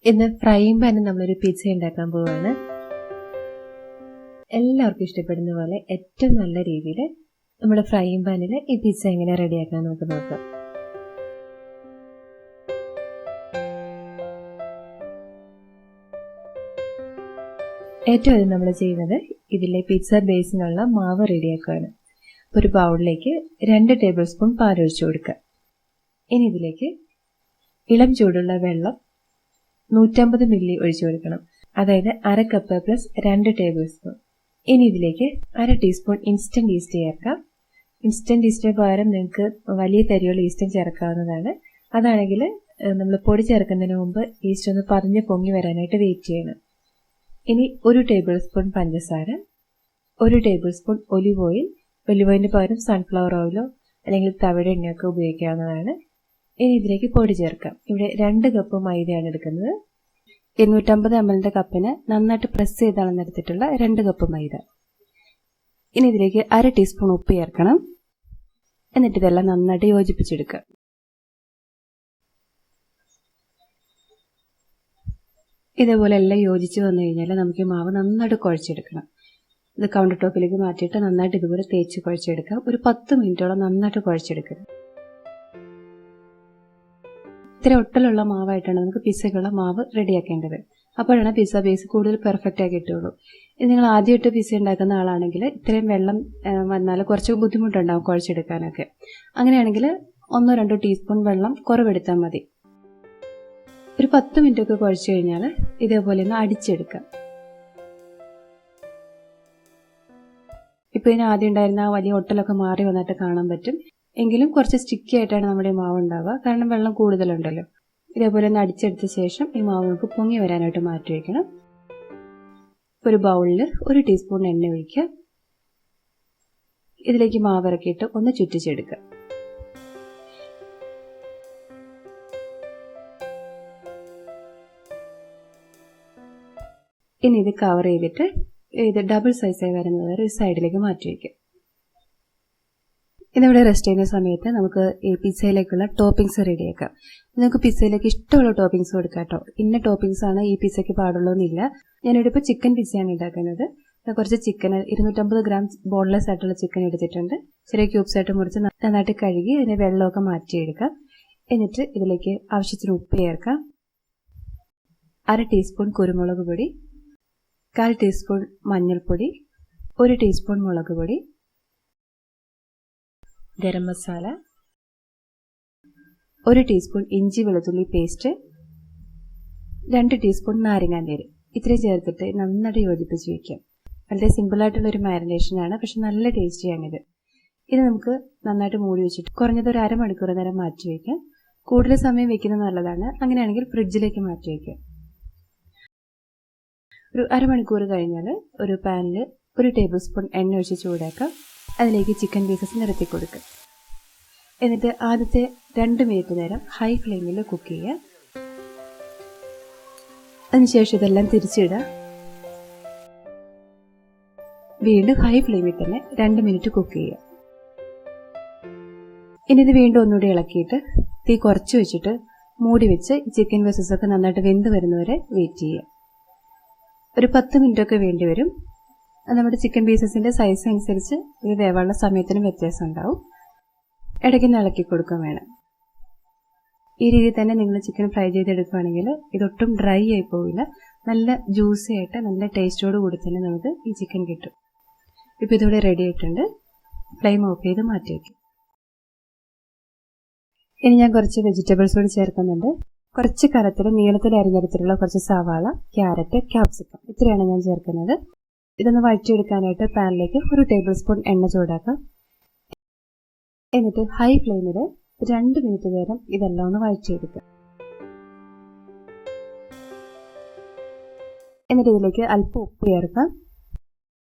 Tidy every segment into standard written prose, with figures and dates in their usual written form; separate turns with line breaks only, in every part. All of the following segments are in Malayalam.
ഇന്ന് ഫ്രൈയിങ് പാനിൽ നമ്മളൊരു പിസ്സ ഉണ്ടാക്കാൻ പോവുകയാണ്. എല്ലാവർക്കും ഇഷ്ടപ്പെടുന്ന പോലെ ഏറ്റവും നല്ല രീതിയിൽ നമ്മുടെ ഫ്രൈയിങ് പാനിൽ ഈ പിസ്സ എങ്ങനെ റെഡിയാക്കാൻ നമുക്ക് നോക്കാം. ഏറ്റവും ആദ്യം നമ്മൾ ചെയ്യുന്നത് ഇതിലെ പിസ്സ ബേസിനുള്ള മാവ് റെഡിയാക്കുകയാണ്. ഒരു ബൗളിലേക്ക് 2 ടേബിൾ സ്പൂൺ പാലൊഴിച്ചു കൊടുക്കുക. ഇനി ഇതിലേക്ക് ഇളം ചൂടുള്ള വെള്ളം 150 മില്ലി ഒഴിച്ചു കൊടുക്കണം. അതായത് 1/2 കപ്പ് പ്ലസ് 2 ടേബിൾ സ്പൂൺ. ഇനി ഇതിലേക്ക് 1/2 ടീസ്പൂൺ ഇൻസ്റ്റന്റ് ഈസ്റ്റ് ചേർക്കാം. ഇൻസ്റ്റന്റ് ഈസ്റ്റിന് പകരം നിങ്ങൾക്ക് വലിയ തരിയുള്ള ഈസ്റ്റും ചേർക്കാവുന്നതാണ്. അതാണെങ്കിൽ നമ്മൾ പൊടി ചേർക്കുന്നതിന് മുമ്പ് ഈസ്റ്റ് ഒന്ന് പതിഞ്ഞ് പൊങ്ങി വരാനായിട്ട് വെയിറ്റ് ചെയ്യണം. ഇനി 1 ടേബിൾ സ്പൂൺ പഞ്ചസാര, 1 ടേബിൾ സ്പൂൺ ഒലിവ് ഓയിലിന് പകരം സൺഫ്ലവർ ഓയിലോ അല്ലെങ്കിൽ തവിട എണ്ണയൊക്കെ ഉപയോഗിക്കാവുന്നതാണ്. ഇനി ഇതിലേക്ക് പൊടി ചേർക്കാം. ഇവിടെ 2 കപ്പ് മൈദയാണ് എടുക്കുന്നത്. 250 ml കപ്പിന് നന്നായിട്ട് പ്രസ് ചെയ്ത് അളന്നെടുത്തിട്ടുള്ള 2 കപ്പ് മൈദ. ഇനി ഇതിലേക്ക് 1/2 ടീസ്പൂൺ ഉപ്പ് ചേർക്കണം. എന്നിട്ട് ഇതെല്ലാം നന്നായിട്ട് യോജിപ്പിച്ചെടുക്കുക. ഇതേപോലെ എല്ലാം യോജിച്ച് വന്നു കഴിഞ്ഞാൽ നമുക്ക് മാവ് നന്നായിട്ട് കുഴച്ചെടുക്കണം. ഇത് കൗണ്ടർ ടോപ്പിലേക്ക് മാറ്റിയിട്ട് നന്നായിട്ട് ഇതുപോലെ തേച്ച് കുഴച്ചെടുക്കാം. ഒരു 10 മിനിറ്റോളം നന്നായിട്ട് കുഴച്ചെടുക്കുക. ഇത്ര ഒട്ടലുള്ള മാവായിട്ടാണ് നമുക്ക് പിസ്സയ്ക്കുള്ള മാവ് റെഡിയാക്കേണ്ടത്. അപ്പോഴാണ് പിസ്സ ബേസ് കൂടുതൽ പെർഫെക്റ്റ് ആയി കിട്ടുള്ളൂ. ഇത് നിങ്ങൾ ആദ്യമായിട്ട് പിസ്സ ഉണ്ടാക്കുന്ന ആളാണെങ്കിൽ ഇത്രയും വെള്ളം വന്നാൽ കുറച്ച് ബുദ്ധിമുട്ടുണ്ടാകും കുഴച്ചെടുക്കാനൊക്കെ. അങ്ങനെയാണെങ്കിൽ 1-2 ടീസ്പൂൺ വെള്ളം കുറവെടുത്താൽ മതി. ഒരു 10 മിനിറ്റ് ഒക്കെ കുഴച്ച് കഴിഞ്ഞാൽ ഇതേപോലെ ഒന്ന് അടിച്ചെടുക്കാം. ഇപ്പോൾ ഇതിന് ആദ്യം ഉണ്ടായിരുന്ന ആ വലിയ ഒട്ടലൊക്കെ മാറി വന്നിട്ട് കാണാൻ പറ്റും. എങ്കിലും കുറച്ച് സ്റ്റിക്കി ആയിട്ടാണ് നമ്മുടെ മാവ് ഉണ്ടാവുക, കാരണം വെള്ളം കൂടുതലുണ്ടല്ലോ. ഇതേപോലെ ഒന്ന് അടിച്ചെടുത്ത ശേഷം ഈ മാവ് നമുക്ക് പൊങ്ങി വരാനായിട്ട് മാറ്റി വയ്ക്കണം. ഒരു ബൗളിൽ 1 ടീസ്പൂൺ എണ്ണ ഒഴിക്കുക. ഇതിലേക്ക് മാവ് ഇറക്കിയിട്ട് ഒന്ന് ചുറ്റിച്ചെടുക്കുക. ഇനി ഇത് കവർ ചെയ്തിട്ട് ഇത് ഡബിൾ സൈസായി വരുന്നത് വരെ ഒരു സൈഡിലേക്ക് മാറ്റി വയ്ക്കുക. ഇതിവിടെ റെസ്റ്റ് ചെയ്യുന്ന സമയത്ത് നമുക്ക് ഈ പിസ്സയിലേക്കുള്ള ടോപ്പിംഗ്സ് റെഡിയാക്കാം. നമുക്ക് പിസ്സയിലേക്ക് ഇഷ്ടമുള്ള ടോപ്പിംഗ്സ് കൊടുക്കാം കേട്ടോ. ഇന്ന ടോപ്പിംഗ്സ് ആണ് ഈ പിസ്സയ്ക്ക് പാടുള്ളൂ എന്നില്ല. ഞാനിവിടെ ഇപ്പോൾ ചിക്കൻ പിസ്സയാണ് ഉണ്ടാക്കുന്നത്. കുറച്ച് ചിക്കൻ 250 ഗ്രാം ബോൺലെസ് ആയിട്ടുള്ള ചിക്കൻ എടുത്തിട്ടുണ്ട്. ചെറിയ ക്യൂബ്സ് ആയിട്ട് മുറിച്ച് നന്നായിട്ട് കഴുകി അതിൻ്റെ വെള്ളമൊക്കെ മാറ്റിയെടുക്കാം. എന്നിട്ട് ഇതിലേക്ക് ആവശ്യത്തിന് ഉപ്പ് ചേർക്കാം. 1/2 ടീസ്പൂൺ കുരുമുളക് പൊടി, 1/4 ടീസ്പൂൺ മഞ്ഞൾപ്പൊടി, 1 ടീസ്പൂൺ മുളക് പൊടി, ഗരം മസാല, 1 ടീസ്പൂൺ ഇഞ്ചി വെളുത്തുള്ളി പേസ്റ്റ്, 2 ടീസ്പൂൺ നാരങ്ങാനീര്. ഇത്രയും ചേർത്തിട്ട് നന്നായിട്ട് യോജിപ്പിച്ച് വയ്ക്കാം. വളരെ സിമ്പിളായിട്ടുള്ളൊരു മാരിനേഷനാണ്, പക്ഷെ നല്ല ടേസ്റ്റിയാണിത്. ഇത് നമുക്ക് നന്നായിട്ട് മൂടി വെച്ചിട്ട് കുറഞ്ഞത് ഒരു 1/2 മണിക്കൂർ നേരം മാറ്റി വയ്ക്കാം. കൂടുതൽ സമയം വെക്കുന്നത് നല്ലതാണ്. അങ്ങനെയാണെങ്കിൽ ഫ്രിഡ്ജിലേക്ക് മാറ്റി വയ്ക്കാം. ഒരു 1/2 മണിക്കൂർ കഴിഞ്ഞാൽ ഒരു പാനിൽ 1 ടേബിൾ സ്പൂൺ എണ്ണ ഒഴിച്ച് ചൂടാക്കാം. അതിലേക്ക് ചിക്കൻ പീസസ് നിരത്തി കൊടുക്കുക. എന്നിട്ട് ആദ്യത്തെ 2 മിനിറ്റ് നേരം ഹൈ ഫ്ലെയിമിൽ കുക്ക് ചെയ്യുക. അതിനുശേഷം ഇതെല്ലാം തിരിച്ചിടുക. വീണ്ടും ഹൈ ഫ്ലെയിമിൽ തന്നെ 2 മിനിറ്റ് കുക്ക് ചെയ്യുക. ഇനി ഇത് വീണ്ടും ഒന്നുകൂടി ഇളക്കിയിട്ട് തീ കുറച്ച് വെച്ചിട്ട് മൂടി വെച്ച് ചിക്കൻ പീസസ് ഒക്കെ നന്നായിട്ട് വെന്ത് വരുന്നവരെ വെയിറ്റ് ചെയ്യുക. ഒരു 10 മിനിറ്റൊക്കെ വേണ്ടി വരും. നമ്മുടെ ചിക്കൻ പീസസിൻ്റെ സൈസ് അനുസരിച്ച് ഇത് വേവാനുള്ള സമയത്തിനും വ്യത്യാസം ഉണ്ടാവും. ഇടയ്ക്ക് ഇളക്കി കൊടുക്കാൻ വേണം. ഈ രീതിയിൽ തന്നെ നിങ്ങൾ ചിക്കൻ ഫ്രൈ ചെയ്തെടുക്കുകയാണെങ്കിൽ ഇതൊട്ടും ഡ്രൈ ആയി പോവില്ല. നല്ല ജ്യൂസി ആയിട്ട് നല്ല ടേസ്റ്റോട് കൂടി തന്നെ നമുക്ക് ഈ ചിക്കൻ കിട്ടും. ഇപ്പോൾ ഇതിവിടെ റെഡി ആയിട്ടുണ്ട്. ഫ്ലെയിം ഓഫ് ചെയ്ത് മാറ്റി വയ്ക്കും. ഇനി ഞാൻ കുറച്ച് വെജിറ്റബിൾസ് കൂടി ചേർക്കുന്നുണ്ട്. കുറച്ച് കനത്തിൽ നീളത്തിൽ അരിഞ്ഞെടുത്തിട്ടുള്ള കുറച്ച് സവാള, ക്യാരറ്റ്, ക്യാപ്സിക്കം, ഇത്രയാണ് ഞാൻ ചേർക്കുന്നത്. ഇതൊന്ന് വഴറ്റിയെടുക്കാനായിട്ട് പാനിലേക്ക് 1 ടേബിൾ സ്പൂൺ എണ്ണ ചൂടാക്കാം. എന്നിട്ട് ഹൈ ഫ്ലെയിമിൽ 2 മിനിറ്റ് നേരം ഇതെല്ലാം ഒന്ന് വഴറ്റിയെടുക്കുക. എന്നിട്ട് ഇതിലേക്ക് അല്പം ഉപ്പ് ചേർക്കാം.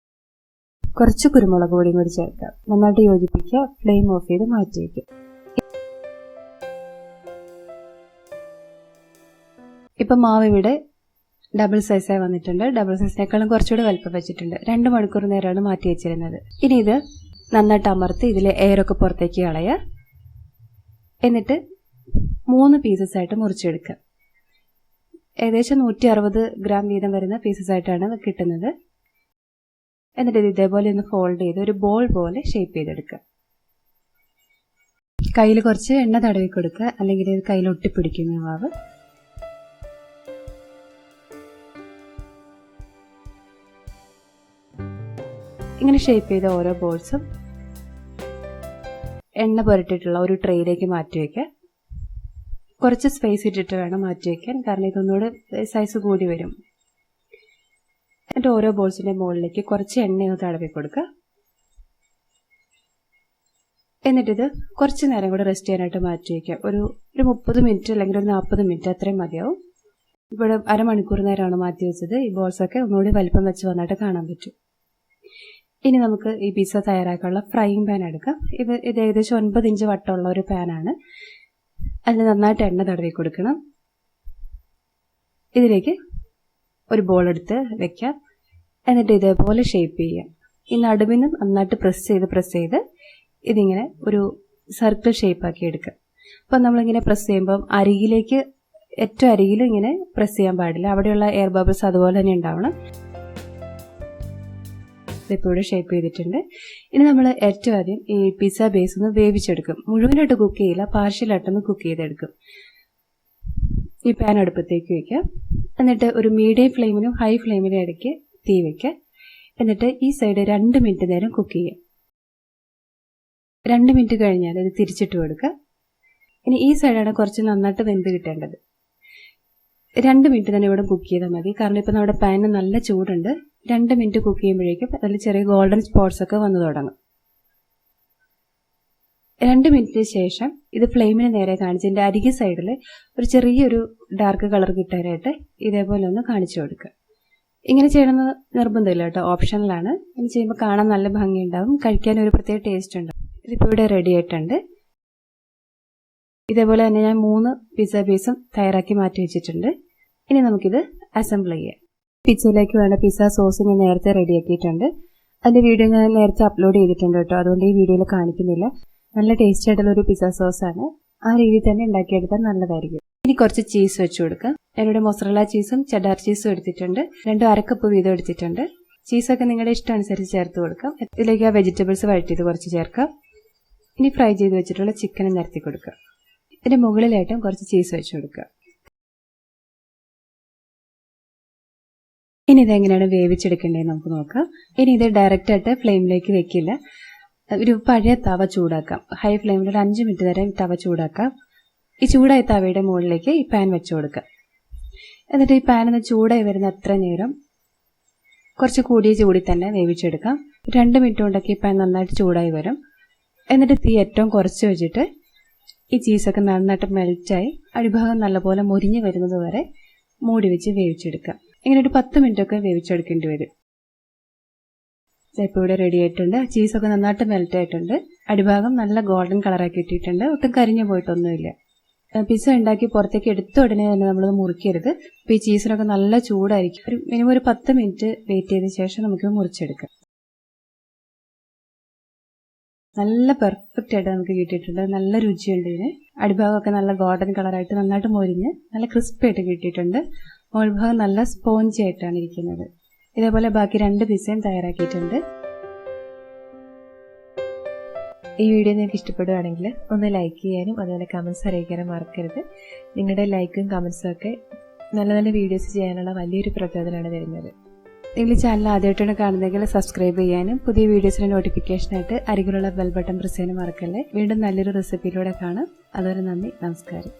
കുറച്ച് കുരുമുളക് പൊടിയും കൂടി ചേർക്കാം. നന്നായിട്ട് യോജിപ്പിക്കുക. ഫ്ലെയിം ഓഫ് ചെയ്ത് മാറ്റി വയ്ക്കുക. ഇപ്പം മാവ് ഇവിടെ ഡബിൾ സൈസായി വന്നിട്ടുണ്ട്. ഡബിൾ സൈസിനേക്കാളും കുറച്ചുകൂടി വലുപ്പം വെച്ചിട്ടുണ്ട്. 2 മണിക്കൂർ നേരമാണ് മാറ്റി വെച്ചിരുന്നത്. ഇനി ഇത് നന്നായിട്ട് അമർത്തി ഇതിലെ എയറൊക്കെ പുറത്തേക്ക് കളയുക. എന്നിട്ട് 3 പീസസ് ആയിട്ട് മുറിച്ചെടുക്കുക. ഏകദേശം 160 ഗ്രാം വീതം വരുന്ന പീസസ് ആയിട്ടാണ് കിട്ടുന്നത്. എന്നിട്ട് ഇത് ഇതേപോലെ ഒന്ന് ഫോൾഡ് ചെയ്ത് ഒരു ബോൾ പോലെ ഷേപ്പ് ചെയ്തെടുക്കുക. കയ്യിൽ കുറച്ച് എണ്ണ തടവി കൊടുക്കുക, അല്ലെങ്കിൽ ഇത് കയ്യിൽ ഒട്ടിപ്പിടിക്കുന്ന മാവ്. ഇങ്ങനെ ഷേപ്പ് ചെയ്ത ഓരോ ബോൾസും എണ്ണ പുരട്ടിയിട്ടുള്ള ഒരു ട്രേയിലേക്ക് മാറ്റി വയ്ക്കുക. കുറച്ച് സ്പേസ് ഇട്ടിട്ട് വേണം മാറ്റി വയ്ക്കാൻ, കാരണം ഇതൊന്നുകൂടെ സൈസ് കൂടി വരും. എന്നിട്ട് ഓരോ ബോൾസിൻ്റെ മുകളിലേക്ക് കുറച്ച് എണ്ണയൊന്ന് തടവി കൊടുക്കുക. എന്നിട്ടിത് കുറച്ച് നേരം കൂടെ റെസ്റ്റ് ചെയ്യാനായിട്ട് മാറ്റി വയ്ക്കുക. ഒരു 30 മിനിറ്റ് അല്ലെങ്കിൽ ഒരു 40 മിനിറ്റ് അത്രയും മതിയാവും. ഇവിടെ അരമണിക്കൂർ നേരമാണ് മാറ്റി വെച്ചത്. ഈ ബോൾസൊക്കെ ഒന്നുകൂടി വലിപ്പം വെച്ച് വന്നിട്ട് കാണാൻ പറ്റും. ഇനി നമുക്ക് ഈ പിസ്സ തയ്യാറാക്കാനുള്ള ഫ്രൈയിങ് പാൻ എടുക്കാം. ഇത് ഏകദേശം 9 ഇഞ്ച് വട്ടമുള്ള ഒരു പാനാണ്. അതിന് നന്നായിട്ട് എണ്ണ തടവി കൊടുക്കണം. ഇതിലേക്ക് ഒരു ബോൾ എടുത്ത് വെക്കാം. എന്നിട്ട് ഇതേപോലെ ഷേപ്പ് ചെയ്യാം. ഈ നടുവിനും നന്നായിട്ട് പ്രസ് ചെയ്ത് ഇതിങ്ങനെ ഒരു സർക്കിൾ ഷേപ്പാക്കി എടുക്കുക. അപ്പം നമ്മളിങ്ങനെ പ്രസ് ചെയ്യുമ്പം ഏറ്റവും അരികിൽ ഇങ്ങനെ പ്രസ് ചെയ്യാൻ പാടില്ല. അവിടെയുള്ള എയർ ബബിൾസ് അതുപോലെ തന്നെ ഉണ്ടാവണം. ഇതിപ്പോൾ ഇവിടെ ഷേപ്പ് ചെയ്തിട്ടുണ്ട്. ഇനി നമ്മൾ ഏറ്റവും ആദ്യം ഈ പിസ്സ ബേസ് ഒന്ന് വേവിച്ചെടുക്കും. മുഴുവനായിട്ട് കുക്ക് ചെയ്യില്ല, പാർഷ്യലായിട്ടൊന്ന് കുക്ക് ചെയ്തെടുക്കും. ഈ പാൻ അടുപ്പത്തേക്ക് വയ്ക്കുക. എന്നിട്ട് ഒരു മീഡിയം ഫ്ലെയിമിനും ഹൈ ഫ്ലെയിമിനും ഇടയ്ക്ക് തീ വയ്ക്കുക. എന്നിട്ട് ഈ സൈഡ് 2 മിനിറ്റ് നേരം കുക്ക് ചെയ്യുക. 2 മിനിറ്റ് കഴിഞ്ഞാൽ ഇത് തിരിച്ചിട്ട് കൊടുക്കുക. ഇനി ഈ സൈഡാണ് കുറച്ച് നന്നായിട്ട് വെന്ത് കിട്ടേണ്ടത്. 2 മിനിറ്റ് തന്നെ ഇവിടെ കുക്ക് ചെയ്താൽ മതി, കാരണം ഇപ്പോൾ നമ്മുടെ പാനിന് നല്ല ചൂടുണ്ട്. 2 മിനിറ്റ് കുക്ക് ചെയ്യുമ്പോഴേക്കും അതിൽ ചെറിയ ഗോൾഡൻ സ്പോട്ട്സ് ഒക്കെ വന്നു തുടങ്ങും. 2 മിനിറ്റിന് ശേഷം ഇത് ഫ്ലെയിമിന് നേരെ കാണിച്ച് ഇതിൻ്റെ അരികെ സൈഡിൽ ഒരു ചെറിയൊരു ഡാർക്ക് കളർ കിട്ടാനായിട്ട് ഇതേപോലെ ഒന്ന് കാണിച്ചു കൊടുക്കുക. ഇങ്ങനെ ചെയ്യണമെന്ന് നിർബന്ധമില്ല കേട്ടോ, ഓപ്ഷനിലാണ്. ഇങ്ങനെ ചെയ്യുമ്പോൾ കാണാൻ നല്ല ഭംഗിയുണ്ടാവും, കഴിക്കാൻ ഒരു പ്രത്യേക ടേസ്റ്റ് ഉണ്ടാവും. ഇതിപ്പോൾ ഇവിടെ റെഡി ആയിട്ടുണ്ട്. ഇതേപോലെ തന്നെ ഞാൻ 3 പിസ്സ ബേസും തയ്യാറാക്കി മാറ്റി വെച്ചിട്ടുണ്ട്. ഇനി നമുക്കിത് അസംബിൾ ചെയ്യാം. പിസ്സയിലേക്ക് വേണ്ട പിസ്സ സോസ് ഞാൻ നേരത്തെ റെഡിയാക്കിയിട്ടുണ്ട്. അതിൻ്റെ വീഡിയോ ഞാൻ നേരത്തെ അപ്ലോഡ് ചെയ്തിട്ടുണ്ട് കേട്ടോ, അതുകൊണ്ട് ഈ വീഡിയോയിൽ കാണിക്കുന്നില്ല. നല്ല ടേസ്റ്റ് ആയിട്ടുള്ള ഒരു പിസ്സ സോസാണ്. ആ രീതിയിൽ തന്നെ ഉണ്ടാക്കിയെടുത്താൽ നല്ലതായിരിക്കും. ഇനി കുറച്ച് ചീസ് വെച്ച് കൊടുക്കാം. ഞാനിവിടെ മൊസറല്ല ചീസും ചെഡാർ ചീസും എടുത്തിട്ടുണ്ട്. 2 അരക്കപ്പ് വീതം എടുത്തിട്ടുണ്ട്. ചീസൊക്കെ നിങ്ങളുടെ ഇഷ്ടം അനുസരിച്ച് ചേർത്ത് കൊടുക്കാം. ഇതിലേക്ക് ആ വെജിറ്റബിൾസ് വഴറ്റിയത് കുറച്ച് ചേർക്കാം. ഇനി ഫ്രൈ ചെയ്ത് വെച്ചിട്ടുള്ള ചിക്കനും നിരത്തി കൊടുക്കുക. ഇതിൻ്റെ മുകളിലായിട്ടും കുറച്ച് ചീസ് വെച്ച് കൊടുക്കുക. ഇനി ഇതെങ്ങനെയാണ് വേവിച്ചെടുക്കേണ്ടതെന്ന് നമുക്ക് നോക്കാം. ഇനി ഇത് ഡയറക്റ്റായിട്ട് ഫ്ലെയിമിലേക്ക് വെക്കില്ല. ഒരു പഴയ തവ ചൂടാക്കാം. ഹൈ ഫ്ലെയിമിൽ ഒരു 5 മിനിറ്റ് നേരം തവ ചൂടാക്കാം. ഈ ചൂടായ തവയുടെ മുകളിലേക്ക് ഈ പാൻ വെച്ച് കൊടുക്കുക. എന്നിട്ട് ഈ പാൻ ഒന്ന് ചൂടായി വരുന്ന അത്ര നേരം കുറച്ച് കൂടിയ ചൂടിൽ തന്നെ വേവിച്ചെടുക്കാം. 2 മിനിറ്റ് കൊണ്ടൊക്കെ ഈ പാൻ നന്നായിട്ട് ചൂടായി വരും. എന്നിട്ട് തീ ഏറ്റവും കുറച്ച് വെച്ചിട്ട് ഈ ചീസൊക്കെ നന്നായിട്ട് മെൽറ്റായി അടിഭാഗം നല്ലപോലെ മുരിഞ്ഞ് വരുന്നത് വരെ മൂടി വെച്ച് വേവിച്ചെടുക്കാം. ഇങ്ങനെ ഒരു 10 മിനിറ്റൊക്കെ വേവിച്ചെടുക്കേണ്ടി വരും. ഇപ്പോൾ ഇവിടെ റെഡി ആയിട്ടുണ്ട്. ചീസൊക്കെ നന്നായിട്ട് മെൽറ്റ് ആയിട്ടുണ്ട്. അടിഭാഗം നല്ല ഗോൾഡൻ കളറാക്കി ഇട്ടിട്ടുണ്ട്. ഒട്ടും കരിഞ്ഞു പോയിട്ടൊന്നുമില്ല. പിസ്സ ഉണ്ടാക്കി പുറത്തേക്ക് എടുത്ത ഉടനെ തന്നെ നമ്മളത് മുറിക്കരുത്. അപ്പോൾ ഈ ചീസിനൊക്കെ നല്ല ചൂടായിരിക്കും. മിനിമം ഒരു 10 മിനിറ്റ് വെയിറ്റ് ചെയ്ത ശേഷം നമുക്ക് മുറിച്ചെടുക്കാം. നല്ല പെർഫെക്റ്റ് ആയിട്ട് നമുക്ക് കിട്ടിയിട്ടുണ്ട്. നല്ല രുചിയുണ്ട് ഇതിന്. അടിഭാഗമൊക്കെ നല്ല ഗോൾഡൻ കളറായിട്ട് നന്നായിട്ട് മൊരിഞ്ഞ് നല്ല ക്രിസ്പി ആയിട്ട് കിട്ടിയിട്ടുണ്ട്. മുകൾഭാഗം നല്ല സ്പോഞ്ചി ആയിട്ടാണ് ഇരിക്കുന്നത്. ഇതേപോലെ ബാക്കി 2 പിസ്സയും തയ്യാറാക്കിയിട്ടുണ്ട്. ഈ വീഡിയോ നിങ്ങൾക്ക് ഇഷ്ടപ്പെടുകയാണെങ്കിൽ ഒന്ന് ലൈക്ക് ചെയ്യാനും അതുപോലെ കമൻസ് അറിയിക്കാനും മറക്കരുത്. നിങ്ങളുടെ ലൈക്കും കമൻസും ഒക്കെ നല്ല നല്ല വീഡിയോസ് ചെയ്യാനുള്ള വലിയൊരു പ്രചോദനമാണ് തരുന്നത്. നിങ്ങൾ ചാനൽ ആദ്യമായിട്ടാണ് കാണുന്നതെങ്കിൽ സബ്സ്ക്രൈബ് ചെയ്യാനും പുതിയ വീഡിയോസിന്റെ നോട്ടിഫിക്കേഷനായിട്ട് അരികിലുള്ള ബെൽ ബട്ടൺ പ്രസ് ചെയ്യാനും മറക്കല്ലേ. വീണ്ടും നല്ലൊരു റെസിപ്പിയിലൂടെ കാണാം. അതുവരെ നന്ദി, നമസ്കാരം.